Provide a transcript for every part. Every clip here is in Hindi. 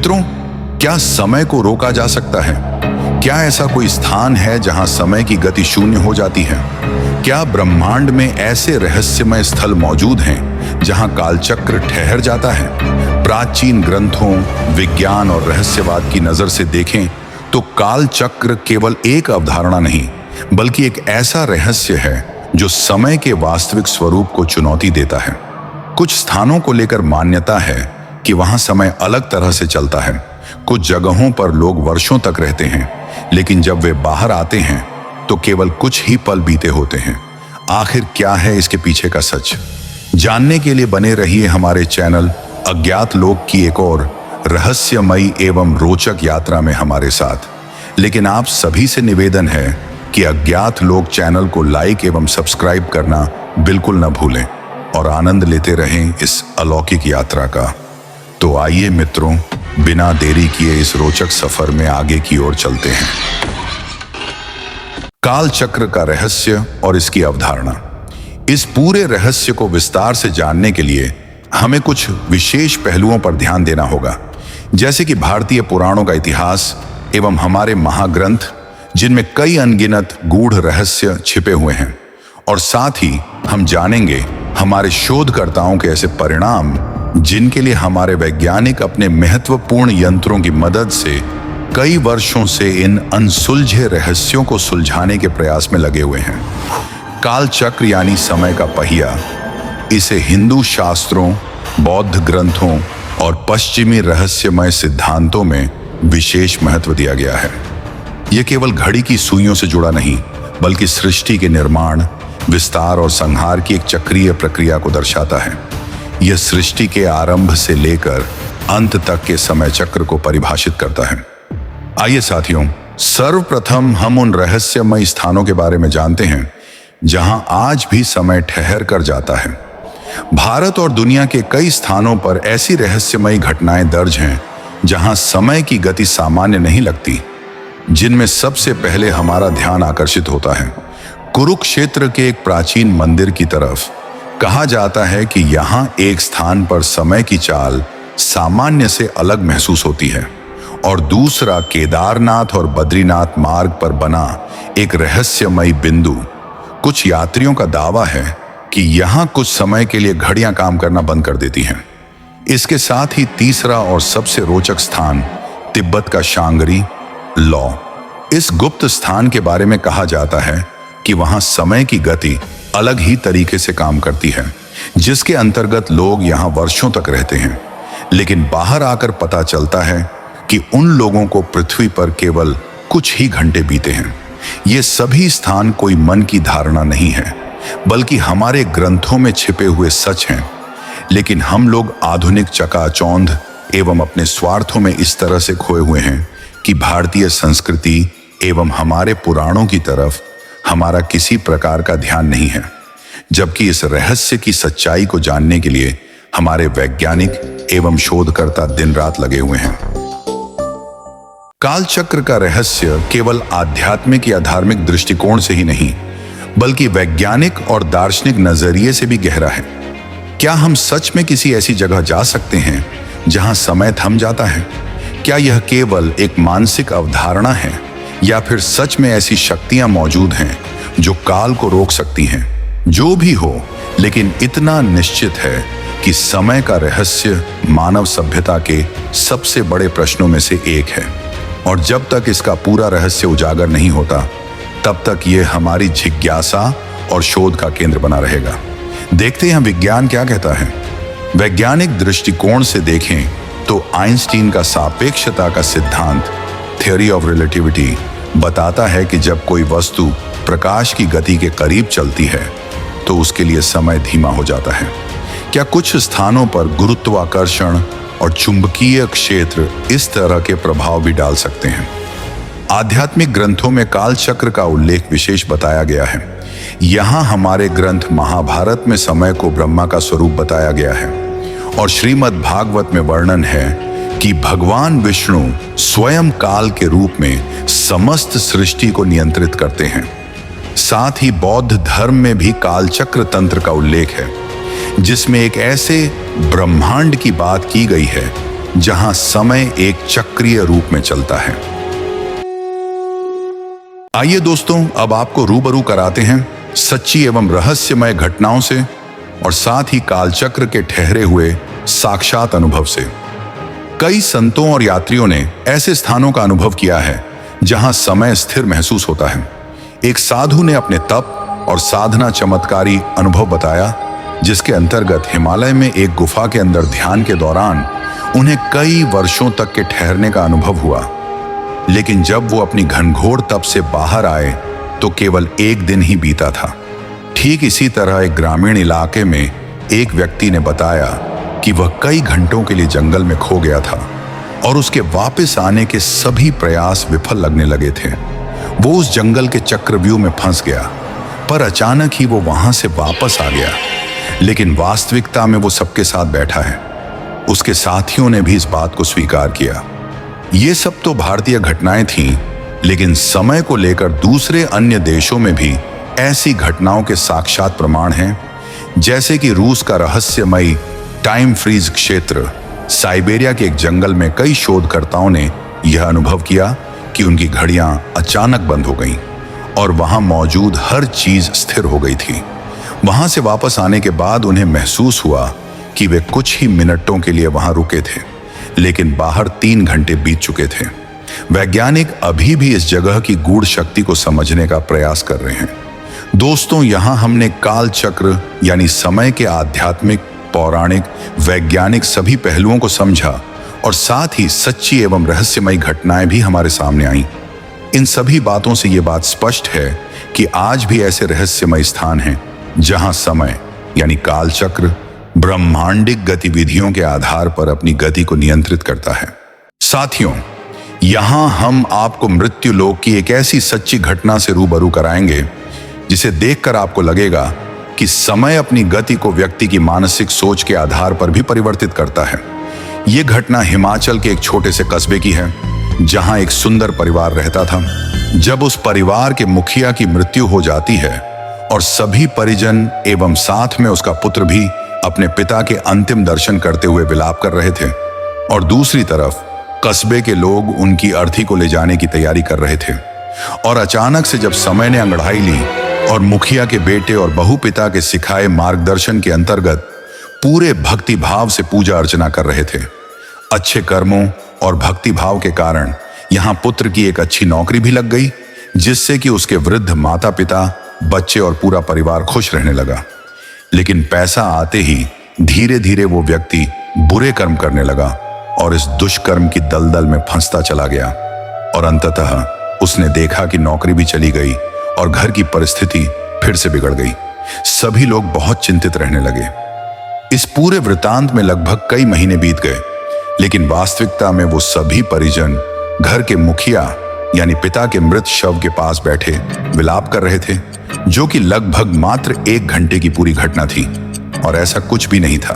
मित्रों, क्या समय को रोका जा सकता है? क्या ऐसा कोई स्थान है जहां समय की गति शून्य हो जाती है? क्या ब्रह्मांड में ऐसे रहस्यमय स्थल मौजूद हैं जहां कालचक्र ठहर जाता है? प्राचीन ग्रंथों, विज्ञान और रहस्यवाद की नजर से देखें तो कालचक्र केवल एक अवधारणा नहीं, बल्कि एक ऐसा रहस्य है जो समय के वास्तविक स्वरूप को चुनौती देता है। कुछ स्थानों को लेकर मान्यता है कि वहां समय अलग तरह से चलता है। कुछ जगहों पर लोग वर्षों तक रहते हैं, लेकिन जब वे बाहर आते हैं तो केवल कुछ ही पल बीते होते हैं। आखिर क्या है इसके पीछे का सच? जानने के लिए बने रहिए हमारे चैनल अज्ञात लोक की एक और रहस्यमयी एवं रोचक यात्रा में हमारे साथ। लेकिन आप सभी से निवेदन है कि अज्ञात लोक चैनल को लाइक एवं सब्सक्राइब करना बिल्कुल न भूलें और आनंद लेते रहें इस अलौकिक यात्रा का। तो आइए मित्रों, बिना देरी किए इस रोचक सफर में आगे की ओर चलते हैं। काल चक्र का रहस्य और इसकी अवधारणा। इस पूरे रहस्य को विस्तार से जानने के लिए हमें कुछ विशेष पहलुओं पर ध्यान देना होगा, जैसे कि भारतीय पुराणों का इतिहास एवं हमारे महाग्रंथ, जिनमें कई अनगिनत गूढ़ रहस्य छिपे हुए हैं। और साथ ही हम जानेंगे हमारे शोधकर्ताओं के ऐसे परिणाम जिनके लिए हमारे वैज्ञानिक अपने महत्वपूर्ण यंत्रों की मदद से कई वर्षों से इन अनसुलझे रहस्यों को सुलझाने के प्रयास में लगे हुए हैं। काल चक्र यानी समय का पहिया, इसे हिंदू शास्त्रों, बौद्ध ग्रंथों और पश्चिमी रहस्यमय सिद्धांतों में विशेष महत्व दिया गया है। यह केवल घड़ी की सुइयों से जुड़ा नहीं, बल्कि सृष्टि के निर्माण, विस्तार और संहार की एक चक्रीय प्रक्रिया को दर्शाता है। यह सृष्टि के आरंभ से लेकर अंत तक के समय चक्र को परिभाषित करता है। आइए साथियों, सर्वप्रथम हम उन रहस्यमय स्थानों के बारे में जानते हैं जहां आज भी समय ठहर कर जाता है। भारत और दुनिया के कई स्थानों पर ऐसी रहस्यमयी घटनाएं दर्ज हैं जहां समय की गति सामान्य नहीं लगती, जिनमें सबसे पहले हमारा ध्यान आकर्षित होता है कुरुक्षेत्र के एक प्राचीन मंदिर की तरफ। कहा जाता है कि यहाँ एक स्थान पर समय की चाल सामान्य से अलग महसूस होती है और दूसरा केदारनाथ और बद्रीनाथ मार्ग पर बना एक रहस्यमयी बिंदु। कुछ यात्रियों का दावा है कि यहाँ कुछ समय के लिए घड़ियां काम करना बंद कर देती हैं। इसके साथ ही तीसरा और सबसे रोचक स्थान तिब्बत का शांगरी लॉ। इस गुप्त स्थान के बारे में कहा जाता है कि वहां समय की गति अलग ही तरीके से काम करती है, जिसके अंतर्गत लोग यहां वर्षों तक रहते हैं, लेकिन बाहर आकर पता चलता है कि उन लोगों को पृथ्वी पर केवल कुछ ही घंटे बीते हैं। ये सभी स्थान कोई मन की धारणा नहीं है, बल्कि हमारे ग्रंथों में छिपे हुए सच हैं। लेकिन हम लोग आधुनिक चकाचौंध एवं अपने स्वार्थों में इस तरह से खोए हुए हैं कि भारतीय संस्कृति एवं हमारे पुराणों की तरफ हमारा किसी प्रकार का ध्यान नहीं है, जबकि इस रहस्य की सच्चाई को जानने के लिए हमारे वैज्ञानिक एवं शोधकर्ता दिन रात लगे हुए हैं। कालचक्र का रहस्य केवल आध्यात्मिक या धार्मिक दृष्टिकोण से ही नहीं, बल्कि वैज्ञानिक और दार्शनिक नजरिए से भी गहरा है। क्या हम सच में किसी ऐसी जगह जा सकते हैं जहां समय थम जाता है? क्या यह केवल एक मानसिक अवधारणा है, या फिर सच में ऐसी शक्तियां मौजूद हैं जो काल को रोक सकती हैं? जो भी हो, लेकिन इतना निश्चित है कि समय का रहस्य मानव सभ्यता के सबसे बड़े प्रश्नों में से एक है, और जब तक इसका पूरा रहस्य उजागर नहीं होता, तब तक यह हमारी जिज्ञासा और शोध का केंद्र बना रहेगा। देखते हैं विज्ञान क्या कहता है। वैज्ञानिक दृष्टिकोण से देखें तो आइंस्टीन का सापेक्षता का सिद्धांत, थ्योरी ऑफ रिलेटिविटी, बताता है कि जब कोई वस्तु प्रकाश की गति के करीब चलती है तो उसके लिए समय धीमा हो जाता है। क्या कुछ स्थानों पर गुरुत्वाकर्षण और चुंबकीय क्षेत्र इस तरह के प्रभाव भी डाल सकते हैं? आध्यात्मिक ग्रंथों में काल चक्र का उल्लेख विशेष बताया गया है। यहाँ हमारे ग्रंथ महाभारत में समय को ब्रह्मा का स्वरूप बताया गया है, और श्रीमद् भागवत में वर्णन है कि भगवान विष्णु स्वयं काल के रूप में समस्त सृष्टि को नियंत्रित करते हैं। साथ ही बौद्ध धर्म में भी कालचक्र तंत्र का उल्लेख है, जिसमें एक ऐसे ब्रह्मांड की बात की गई है जहां समय एक चक्रीय रूप में चलता है। आइए दोस्तों, अब आपको रूबरू कराते हैं सच्ची एवं रहस्यमय घटनाओं से और साथ ही कालचक्र के ठहरे हुए साक्षात अनुभव से। कई संतों और यात्रियों ने ऐसे स्थानों का अनुभव किया है जहां समय स्थिर महसूस होता है। एक साधु ने अपने तप और साधना चमत्कारी अनुभव बताया, जिसके अंतर्गत हिमालय में एक गुफा के अंदर ध्यान के दौरान उन्हें कई वर्षों तक के ठहरने का अनुभव हुआ। लेकिन जब वो अपनी घनघोर तप से बाहर आए तो केवल एक दिन ही बीता था। ठीक इसी तरह एक ग्रामीण इलाके में एक व्यक्ति ने बताया कि वह कई घंटों के लिए जंगल में खो गया था और उसके वापस आने के सभी प्रयास विफल लगने लगे थे। वो उस जंगल के चक्रव्यूह में फंस गया, पर अचानक ही वो वहां से वापस आ गया। लेकिन वास्तविकता में वो सबके साथ बैठा है। उसके साथियों ने भी इस बात को स्वीकार किया। ये सब तो भारतीय घटनाएं थीं, लेकिन समय को लेकर दूसरे अन्य देशों में भी ऐसी घटनाओं के साक्षात प्रमाण हैं। जैसे कि रूस का रहस्यमयी टाइम फ्रीज क्षेत्र साइबेरिया के एक जंगल में कई शोधकर्ताओं ने यह अनुभव किया कि उनकी घड़ियां अचानक बंद हो गईं और वहां मौजूद हर चीज स्थिर हो गई थी। वहां से वापस आने के बाद उन्हें महसूस हुआ कि वे कुछ ही मिनटों के लिए वहां रुके थे, लेकिन बाहर 3 घंटे बीत चुके थे। वैज्ञानिक अभी भी इस जगह की गूढ़ शक्ति को समझने का प्रयास कर रहे हैं। दोस्तों, यहां हमने काल चक्र यानी समय के आध्यात्मिक, पौराणिक, वैज्ञानिक सभी पहलुओं को समझा और साथ ही सच्ची एवं रहस्यमयी घटनाएं भी हमारे सामने आईं। इन सभी बातों से ये बात स्पष्ट है कि आज भी ऐसे रहस्यमय स्थान हैं जहां समय यानी काल चक्र ब्रह्मांडिक गतिविधियों के आधार पर अपनी गति को नियंत्रित करता है। साथियों, यहां हम आपको मृत्यु लोक की एक ऐसी सच्ची घटना से रूबरू कराएंगे जिसे देखकर आपको लगेगा कि समय अपनी गति को व्यक्ति की मानसिक सोच के आधार पर भी परिवर्तित करता है। यह घटना हिमाचल के एक छोटे से कस्बे की है, जहां एक सुंदर परिवार रहता था। जब उस परिवार के मुखिया की मृत्यु हो जाती है और सभी परिजन एवं साथ में उसका पुत्र भी अपने पिता के अंतिम दर्शन करते हुए विलाप कर रहे थे, और दूसरी तरफ कस्बे के लोग उनकी अर्थी को ले जाने की तैयारी कर रहे थे। और अचानक से जब समय ने अंगड़ाई ली और मुखिया के बेटे और बहू पिता के सिखाए मार्गदर्शन के अंतर्गत पूरे भक्ति भाव से पूजा अर्चना कर रहे थे। अच्छे कर्मों और भक्ति भाव के कारण यहाँ पुत्र की एक अच्छी नौकरी भी लग गई, जिससे कि उसके वृद्ध माता पिता, बच्चे और पूरा परिवार खुश रहने लगा। लेकिन पैसा आते ही धीरे धीरे वो व्यक्ति बुरे कर्म करने लगा और इस दुष्कर्म की दलदल में फंसता चला गया। और अंततः उसने देखा कि नौकरी भी चली गई और घर की परिस्थिति फिर से बिगड़ गई। सभी लोग बहुत चिंतित रहने लगे। इस पूरे वृतांत में लगभग कई महीने बीत गए, लेकिन वास्तविकता में वो सभी परिजन घर के मुखिया यानी पिता के मृत शव के पास बैठे विलाप कर रहे थे, जो कि लगभग मात्र 1 घंटे की पूरी घटना थी और ऐसा कुछ भी नहीं था।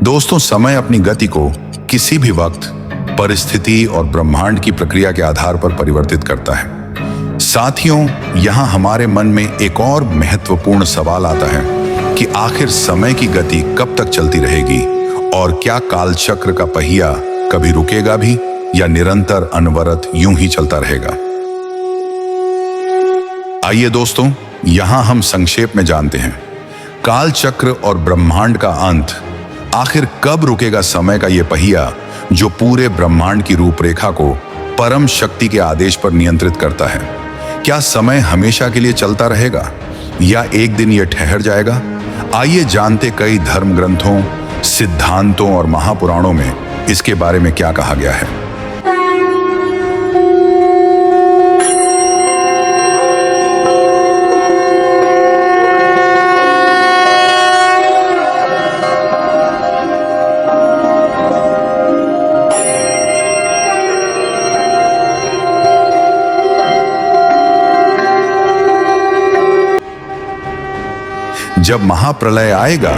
दोस्तों, समय अपनी गति को किसी भी वक्त, परिस्थिति और ब्रह्मांड की प्रक्रिया के आधार पर परिवर्तित करता है। साथियों, यहाँ हमारे मन में एक और महत्वपूर्ण सवाल आता है कि आखिर समय की गति कब तक चलती रहेगी और क्या कालचक्र का पहिया कभी रुकेगा भी या निरंतर अनवरत यूं ही चलता रहेगा। आइए दोस्तों, यहां हम संक्षेप में जानते हैं कालचक्र और ब्रह्मांड का अंत। आखिर कब रुकेगा समय का यह पहिया जो पूरे ब्रह्मांड की रूपरेखा को परम शक्ति के आदेश पर नियंत्रित करता है? क्या समय हमेशा के लिए चलता रहेगा या एक दिन यह ठहर जाएगा? आइए जानते कई धर्म ग्रंथों, सिद्धांतों और महापुराणों में इसके बारे में क्या कहा गया है। जब महाप्रलय आएगा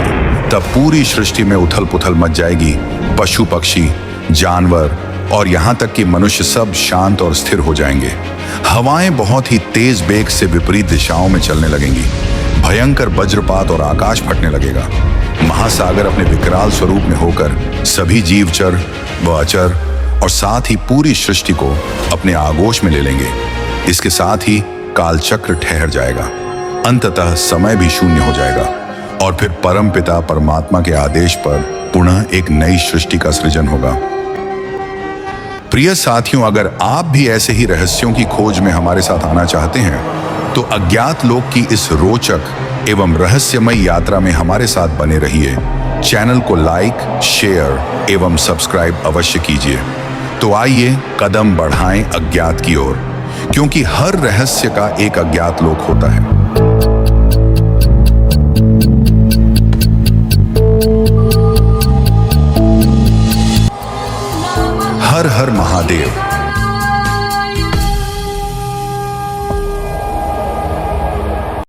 तब पूरी सृष्टि में उथल पुथल मच जाएगी। पशु पक्षी, जानवर और यहाँ तक कि मनुष्य सब शांत और स्थिर हो जाएंगे। हवाएं बहुत ही तेज बेग से विपरीत दिशाओं में चलने लगेंगी। भयंकर वज्रपात और आकाश फटने लगेगा। महासागर अपने विकराल स्वरूप में होकर सभी जीवचर व अचर और साथ ही पूरी सृष्टि को अपने आगोश में ले लेंगे। इसके साथ ही कालचक्र ठहर जाएगा, अंततः समय भी शून्य हो जाएगा और फिर परमपिता परमात्मा के आदेश पर पुनः एक नई सृष्टि का सृजन होगा। प्रिय साथियों, अगर आप भी ऐसे ही रहस्यों की खोज में हमारे साथ आना चाहते हैं तो अज्ञात लोक की इस रोचक एवं रहस्यमय यात्रा में हमारे साथ बने रहिए। चैनल को लाइक, शेयर एवं सब्सक्राइब अवश्य कीजिए। तो आइए कदम बढ़ाएं अज्ञात की ओर, क्योंकि हर रहस्य का एक अज्ञात लोक होता है। हर हर महादेव।